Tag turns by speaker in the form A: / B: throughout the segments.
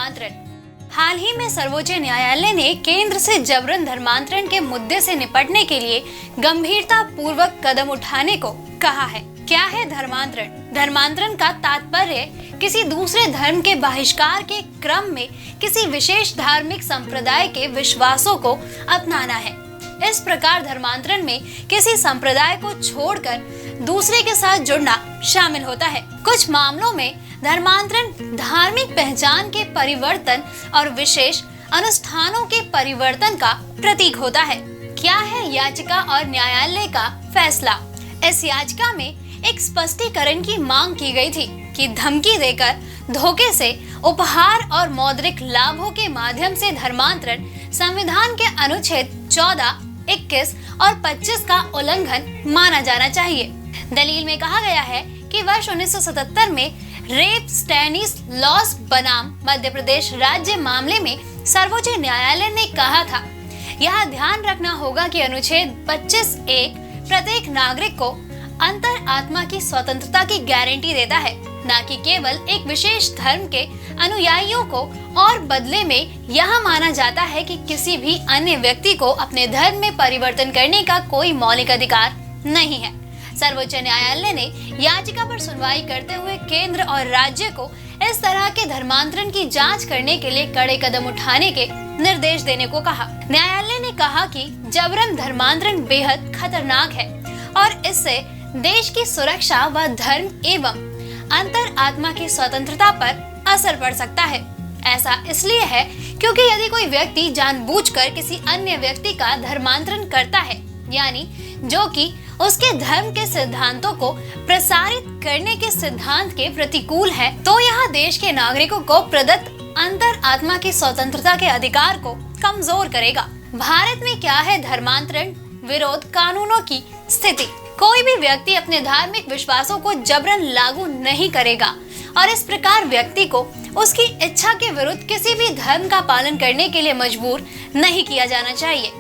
A: धर्मांतरण। हाल ही में सर्वोच्च न्यायालय ने केंद्र से जबरन धर्मांतरण के मुद्दे से निपटने के लिए गंभीरता पूर्वक कदम उठाने को कहा है। क्या है धर्मांतरण? धर्मांतरण का तात्पर्य किसी दूसरे धर्म के बहिष्कार के क्रम में किसी विशेष धार्मिक संप्रदाय के विश्वासों को अपनाना है। इस प्रकार धर्मांतरण में किसी संप्रदाय को छोड़कर दूसरे के साथ जुड़ना शामिल होता है। कुछ मामलों में धर्मांतरण धार्मिक पहचान के परिवर्तन और विशेष अनुष्ठानों के परिवर्तन का प्रतीक होता है। क्या है याचिका और न्यायालय का फैसला? इस याचिका में एक स्पष्टीकरण की मांग की गई थी कि धमकी देकर, धोखे से, उपहार और मौद्रिक लाभों के माध्यम से धर्मांतरण संविधान के अनुच्छेद 14, 21 और 25 का उल्लंघन माना जाना चाहिए। दलील में कहा गया है कि वर्ष 1977 में रेप स्टैनिस लॉस बनाम मध्य प्रदेश राज्य मामले में सर्वोच्च न्यायालय ने कहा था, यह ध्यान रखना होगा कि अनुच्छेद 25(1) प्रत्येक नागरिक को अंतर आत्मा की स्वतंत्रता की गारंटी देता है, न कि केवल एक विशेष धर्म के अनुयायियों को, और बदले में यह माना जाता है कि किसी भी अन्य व्यक्ति को अपने धर्म में परिवर्तन करने का कोई मौलिक अधिकार नहीं है। सर्वोच्च न्यायालय ने याचिका पर सुनवाई करते हुए केंद्र और राज्य को इस तरह के धर्मांतरण की जांच करने के लिए कड़े कदम उठाने के निर्देश देने को कहा। न्यायालय ने कहा कि जबरन धर्मांतरण बेहद खतरनाक है और इससे देश की सुरक्षा व धर्म एवं अंतर आत्मा की स्वतंत्रता पर असर पड़ सकता है। ऐसा इसलिए है क्योंकि यदि कोई व्यक्ति जानबूझकर किसी अन्य व्यक्ति का धर्मांतरण करता है, यानी जो कि उसके धर्म के सिद्धांतों को प्रसारित करने के सिद्धांत के प्रतिकूल है, तो यह देश के नागरिकों को प्रदत्त अंतर आत्मा की स्वतंत्रता के अधिकार को कमजोर करेगा। भारत में क्या है धर्मांतरण विरोध कानूनों की स्थिति? कोई भी व्यक्ति अपने धार्मिक विश्वासों को जबरन लागू नहीं करेगा और इस प्रकार व्यक्ति को उसकी इच्छा के विरुद्ध किसी भी धर्म का पालन करने के लिए मजबूर नहीं किया जाना चाहिए।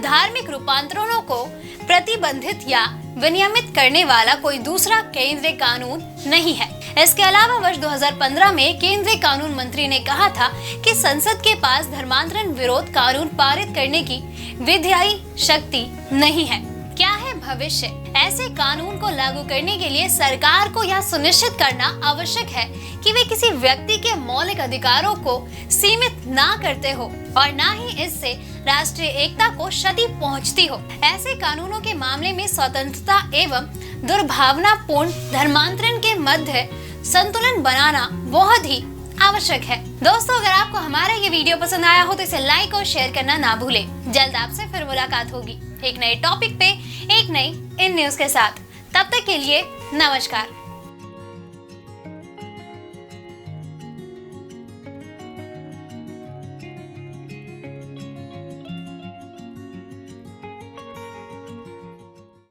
A: धार्मिक रूपांतरणों को प्रतिबंधित या विनियमित करने वाला कोई दूसरा केंद्रीय कानून नहीं है। इसके अलावा वर्ष 2015 में केंद्रीय कानून मंत्री ने कहा था कि संसद के पास धर्मांतरण विरोध कानून पारित करने की विधायी शक्ति नहीं है। क्या है भविष्य? ऐसे कानून को लागू करने के लिए सरकार को यह सुनिश्चित करना आवश्यक है कि वे किसी व्यक्ति के मौलिक अधिकारों को सीमित ना करते हो और न ही इससे राष्ट्रीय एकता को क्षति पहुंचती हो। ऐसे कानूनों के मामले में स्वतंत्रता एवं दुर्भावनापूर्ण धर्मांतरण के मध्य संतुलन बनाना बहुत ही आवश्यक है। दोस्तों, अगर आपको हमारा ये वीडियो पसंद आया हो तो इसे लाइक और शेयर करना ना भूलें। जल्द आपसे फिर मुलाकात होगी एक नए टॉपिक पे, एक नई इन न्यूज के साथ। तब तक के लिए नमस्कार।